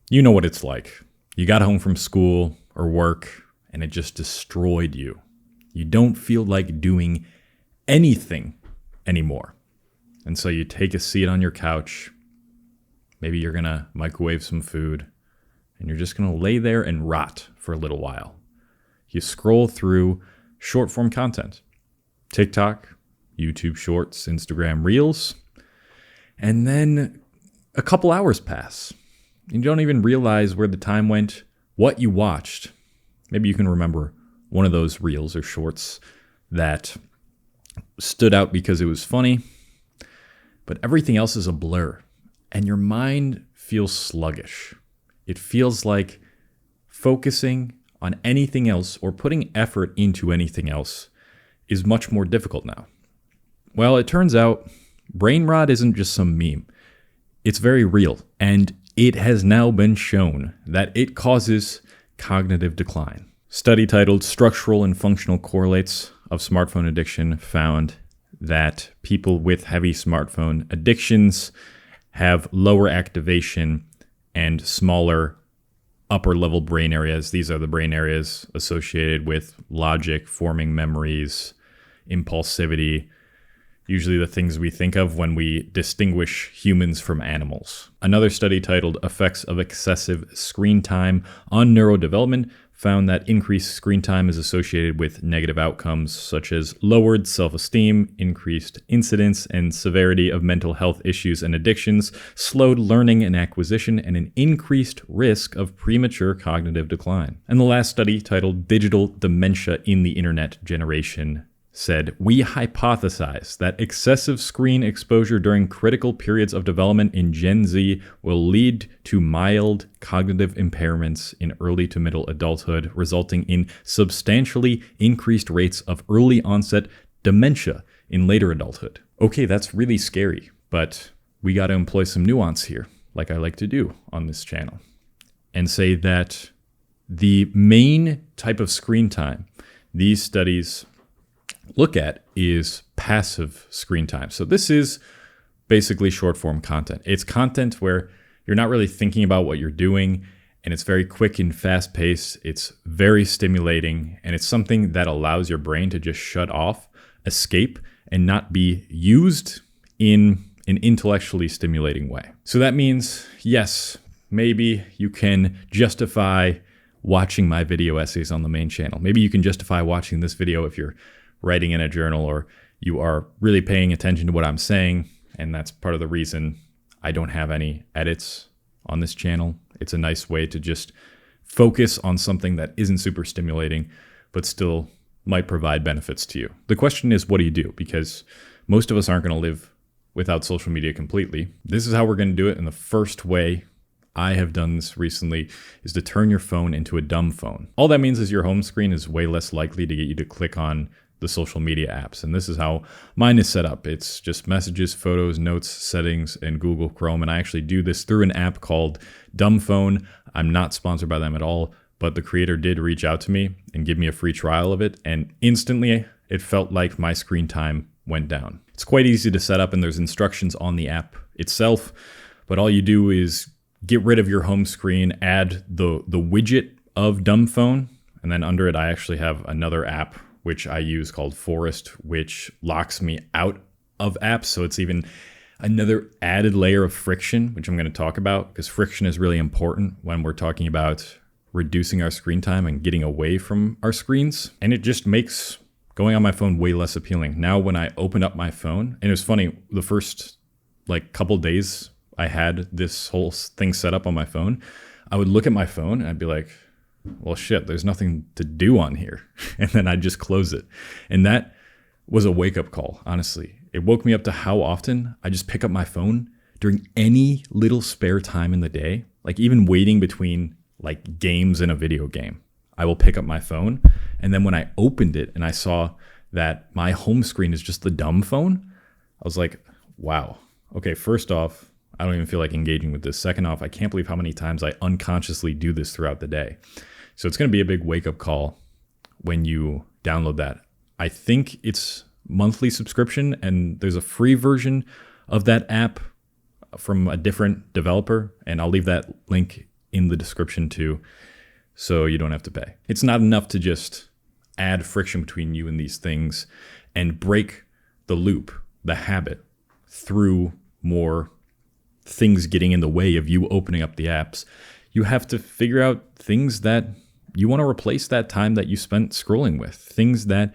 You know what it's like. You got home from school or work and it just destroyed you. You don't feel like doing anything anymore. And so you take a seat on your couch. Maybe you're going to microwave some food and you're just going to lay there and rot for a little while. You scroll through short form content, TikTok, YouTube Shorts, Instagram Reels, and then a couple hours pass. You don't even realize where the time went, what you watched. Maybe you can remember one of those reels or shorts that stood out because it was funny, but everything else is a blur, and your mind feels sluggish. It feels like focusing on anything else or putting effort into anything else is much more difficult now. Well, it turns out brain rot isn't just some meme. It's very real, and it has now been shown that it causes cognitive decline. Study titled Structural and Functional Correlates of Smartphone Addiction found that people with heavy smartphone addictions have lower activation and smaller upper level brain areas. These are the brain areas associated with logic, forming memories, impulsivity, usually the things we think of when we distinguish humans from animals. Another study titled Effects of Excessive Screen Time on Neurodevelopment found that increased screen time is associated with negative outcomes such as lowered self-esteem, increased incidence and severity of mental health issues and addictions, slowed learning and acquisition, and an increased risk of premature cognitive decline. And the last study, titled Digital Dementia in the Internet Generation, said, we hypothesize that excessive screen exposure during critical periods of development in Gen Z will lead to mild cognitive impairments in early to middle adulthood, resulting in substantially increased rates of early onset dementia in later adulthood. Okay, that's really scary, but we got to employ some nuance here, like I like to do on this channel, and say that the main type of screen time these studies look at is passive screen time. So this is basically short form content. It's content where you're not really thinking about what you're doing, and it's very quick and fast paced. It's very stimulating, and it's something that allows your brain to just shut off, escape, and not be used in an intellectually stimulating way. So that means, yes, maybe you can justify watching my video essays on the main channel. Maybe you can justify watching this video if you're writing in a journal or you are really paying attention to what I'm saying. And that's part of the reason I don't have any edits on this channel. It's a nice way to just focus on something that isn't super stimulating, but still might provide benefits to you. The question is, what do you do? Because most of us aren't going to live without social media completely. This is how we're going to do it. And the first way I have done this recently is to turn your phone into a dumb phone. All that means is your home screen is way less likely to get you to click on the social media apps. And this is how mine is set up. It's just messages, photos, notes, settings, and Google Chrome. And I actually do this through an app called Dumb Phone. I'm not sponsored by them at all, but the creator did reach out to me and give me a free trial of it. And instantly it felt like my screen time went down. It's quite easy to set up, and there's instructions on the app itself, but all you do is get rid of your home screen, add the widget of Dumb Phone, and then under it I actually have another app which I use called Forest, which locks me out of apps. So it's even another added layer of friction, which I'm going to talk about, because friction is really important when we're talking about reducing our screen time and getting away from our screens. And it just makes going on my phone way less appealing. Now when I open up my phone, and it was funny, the first couple days I had this whole thing set up on my phone, I would look at my phone and I'd be like, well, shit, there's nothing to do on here. And then I'd just close it. And that was a wake-up call, honestly. It woke me up to how often I just pick up my phone during any little spare time in the day, like even waiting between games in a video game. I will pick up my phone. And then when I opened it and I saw that my home screen is just the dumb phone, I was like, wow. Okay, first off, I don't even feel like engaging with this. Second off, I can't believe how many times I unconsciously do this throughout the day. So it's going to be a big wake-up call when you download that. I think it's monthly subscription, and there's a free version of that app from a different developer, and I'll leave that link in the description too, so you don't have to pay. It's not enough to just add friction between you and these things and break the loop, the habit, through more things getting in the way of you opening up the apps. You have to figure out things that you want to replace that time that you spent scrolling with, things that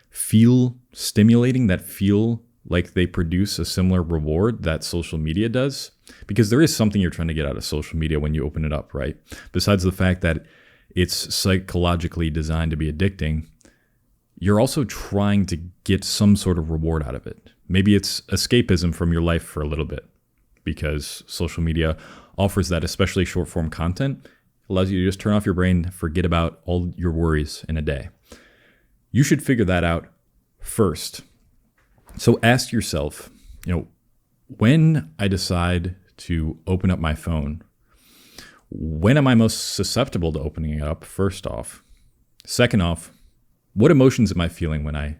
feel stimulating, that feel like they produce a similar reward that social media does. Because there is something you're trying to get out of social media when you open it up, right? Besides the fact that it's psychologically designed to be addicting, you're also trying to get some sort of reward out of it. Maybe it's escapism from your life for a little bit, because social media offers that, especially short form content. Allows you to just turn off your brain, forget about all your worries in a day. You should figure that out first. So ask yourself, when I decide to open up my phone, when am I most susceptible to opening it up, first off? Second off, what emotions am I feeling when I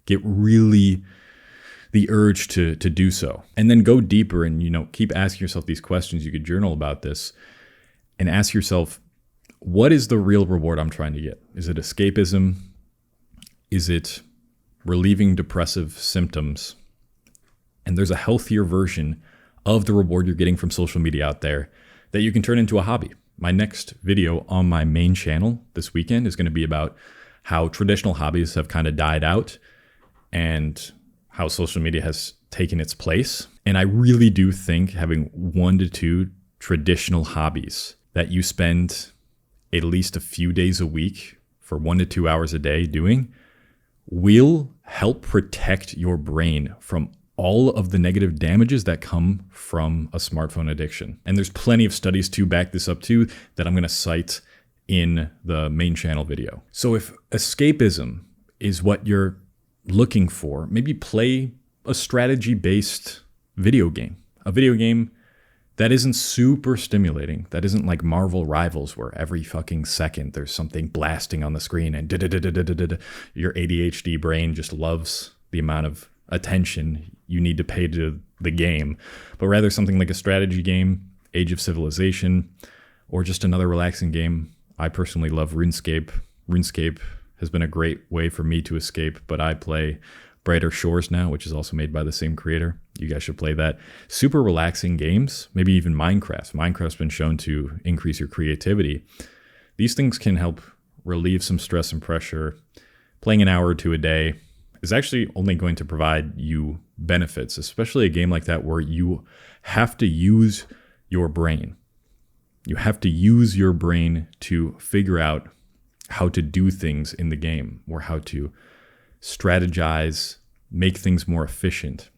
get really the urge to do so? And then go deeper and, keep asking yourself these questions. You could journal about this and ask yourself, what is the real reward I'm trying to get? Is it escapism? Is it relieving depressive symptoms? And there's a healthier version of the reward you're getting from social media out there that you can turn into a hobby. My next video on my main channel this weekend is going to be about how traditional hobbies have kind of died out and how social media has taken its place. And I really do think having 1 to 2 traditional hobbies that you spend at least a few days a week for 1 to 2 hours a day doing will help protect your brain from all of the negative damages that come from a smartphone addiction. And there's plenty of studies to back this up too that I'm going to cite in the main channel video. So if escapism is what you're looking for, maybe play a strategy-based video game. A video game that isn't super stimulating. That isn't like Marvel Rivals where every fucking second there's something blasting on the screen and your ADHD brain just loves the amount of attention you need to pay to the game. But rather something like a strategy game, Age of Civilization, or just another relaxing game. I personally love RuneScape. RuneScape has been a great way for me to escape, but I play Brighter Shores now, which is also made by the same creator. You guys should play that. Super relaxing games, maybe even Minecraft. Minecraft's been shown to increase your creativity. These things can help relieve some stress and pressure. Playing an hour or two a day is actually only going to provide you benefits, especially a game like that where you have to use your brain. You have to use your brain to figure out how to do things in the game or how to strategize, make things more efficient.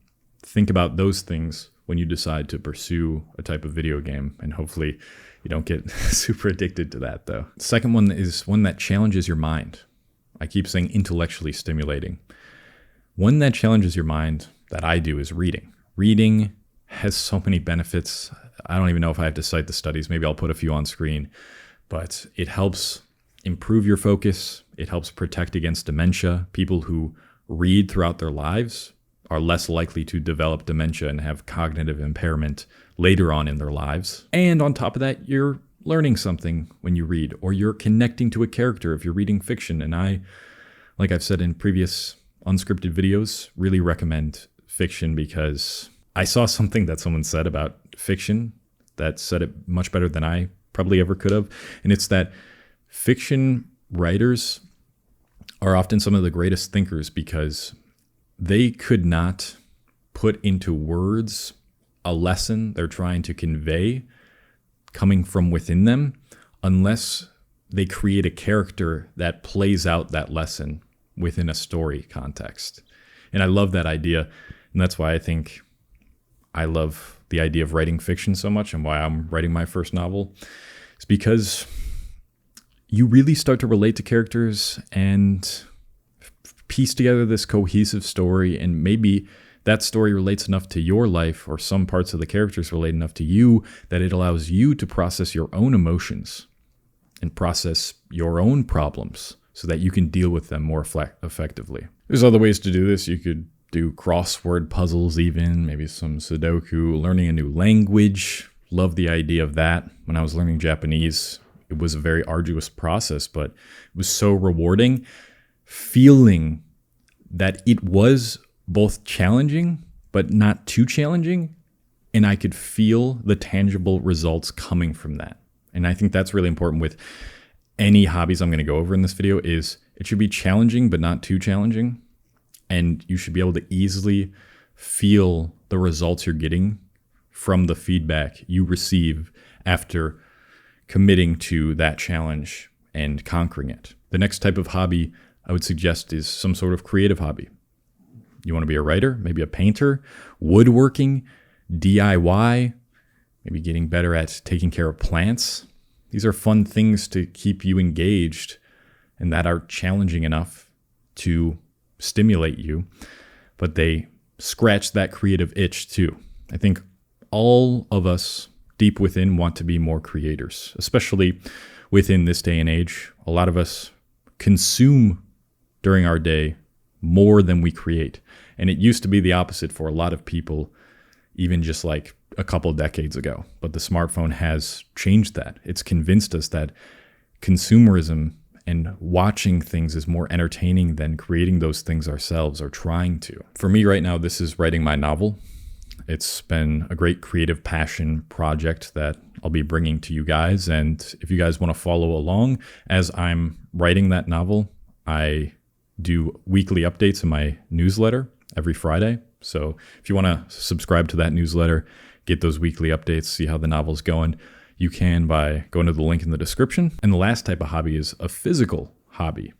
Think about those things when you decide to pursue a type of video game, and hopefully you don't get super addicted to that though. The second one is one that challenges your mind. I keep saying intellectually stimulating. One that challenges your mind that I do is reading. Reading has so many benefits. I don't even know if I have to cite the studies. Maybe I'll put a few on screen, but it helps improve your focus. It helps protect against dementia. People who read throughout their lives are less likely to develop dementia and have cognitive impairment later on in their lives. And on top of that, you're learning something when you read, or you're connecting to a character if you're reading fiction. And I, like I've said in previous unscripted videos, really recommend fiction because I saw something that someone said about fiction that said it much better than I probably ever could have. And it's that fiction writers are often some of the greatest thinkers because they could not put into words a lesson they're trying to convey coming from within them unless they create a character that plays out that lesson within a story context. And I love that idea. And that's why I think I love the idea of writing fiction so much and why I'm writing my first novel. It's because you really start to relate to characters and piece together this cohesive story, and maybe that story relates enough to your life, or some parts of the characters relate enough to you, that it allows you to process your own emotions and process your own problems so that you can deal with them more effectively. There's other ways to do this. You could do crossword puzzles even, maybe some Sudoku, learning a new language, love the idea of that. When I was learning Japanese, it was a very arduous process, but it was so rewarding feeling that it was both challenging, but not too challenging. And I could feel the tangible results coming from that. And I think that's really important with any hobbies I'm going to go over in this video is it should be challenging, but not too challenging. And you should be able to easily feel the results you're getting from the feedback you receive after committing to that challenge and conquering it. The next type of hobby I would suggest is some sort of creative hobby. You want to be a writer, maybe a painter, woodworking, DIY, maybe getting better at taking care of plants. These are fun things to keep you engaged and that are challenging enough to stimulate you, but they scratch that creative itch too. I think all of us deep within want to be more creators, especially within this day and age. A lot of us consume during our day more than we create. And it used to be the opposite for a lot of people, even just like a couple decades ago. But the smartphone has changed that. It's convinced us that consumerism and watching things is more entertaining than creating those things ourselves or trying to. For me right now, this is writing my novel. It's been a great creative passion project that I'll be bringing to you guys. And if you guys want to follow along as I'm writing that novel, I do weekly updates in my newsletter every Friday. So if you want to subscribe to that newsletter, get those weekly updates, see how the novel's going, you can by going to the link in the description. And the last type of hobby is a physical hobby.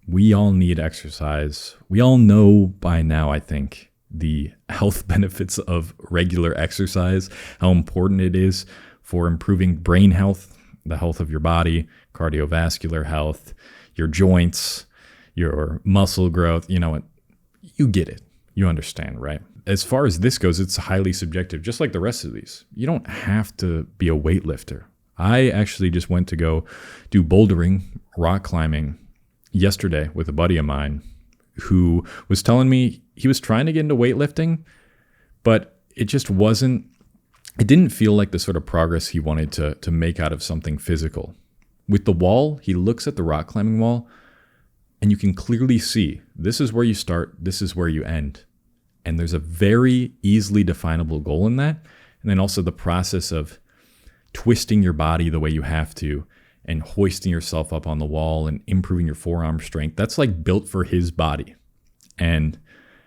We all need exercise. We all know by now, I think, the health benefits of regular exercise, how important it is for improving brain health, the health of your body, cardiovascular health, your joints, your muscle growth. You know what? You get it. You understand, right? As far as this goes, it's highly subjective, just like the rest of these. You don't have to be a weightlifter. I actually just went to go do bouldering, rock climbing yesterday with a buddy of mine who was telling me he was trying to get into weightlifting, but it just wasn't, it didn't feel like the sort of progress he wanted to make out of something physical. With the wall, he looks at the rock climbing wall and you can clearly see this is where you start, this is where you end. And there's a very easily definable goal in that. And then also the process of twisting your body the way you have to and hoisting yourself up on the wall and improving your forearm strength. That's like built for his body. And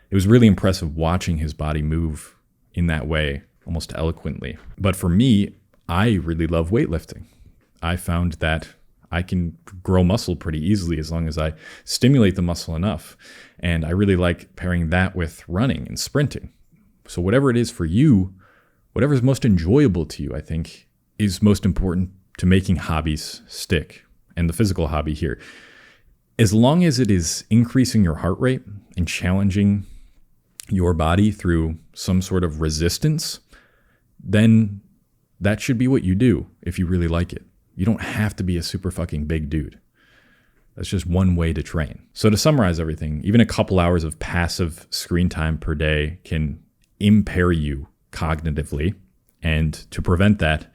it was really impressive watching his body move in that way, almost eloquently. But for me, I really love weightlifting. I found that I can grow muscle pretty easily as long as I stimulate the muscle enough. And I really like pairing that with running and sprinting. So whatever it is for you, whatever is most enjoyable to you, I think is most important to making hobbies stick. And the physical hobby here, as long as it is increasing your heart rate and challenging your body through some sort of resistance, then that should be what you do if you really like it. You don't have to be a super fucking big dude. That's just one way to train. So to summarize everything, even a couple hours of passive screen time per day can impair you cognitively. And to prevent that,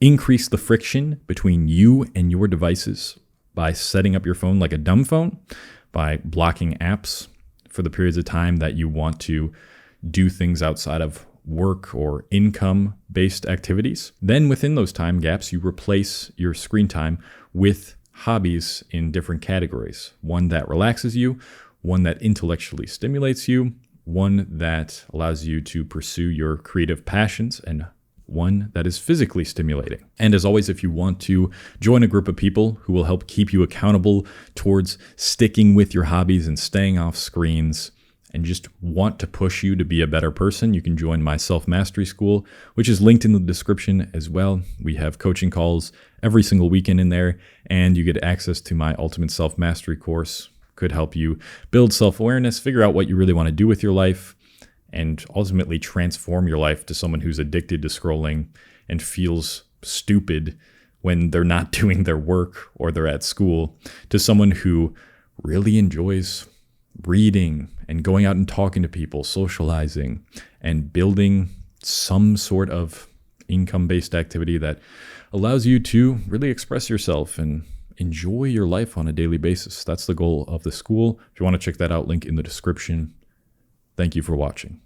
increase the friction between you and your devices by setting up your phone like a dumb phone, by blocking apps for the periods of time that you want to do things outside of work or income-based activities. Then within those time gaps, you replace your screen time with hobbies in different categories. One that relaxes you, one that intellectually stimulates you, one that allows you to pursue your creative passions, and one that is physically stimulating. And as always, if you want to join a group of people who will help keep you accountable towards sticking with your hobbies and staying off screens, and just want to push you to be a better person, you can join my self-mastery school, which is linked in the description as well. We have coaching calls every single weekend in there, and you get access to my ultimate self-mastery course. Could help you build self-awareness, figure out what you really want to do with your life, and ultimately transform your life to someone who's addicted to scrolling and feels stupid when they're not doing their work or they're at school, to someone who really enjoys reading and going out and talking to people, socializing, and building some sort of income-based activity that allows you to really express yourself and enjoy your life on a daily basis. That's the goal of the school. If you want to check that out, link in the description. Thank you for watching.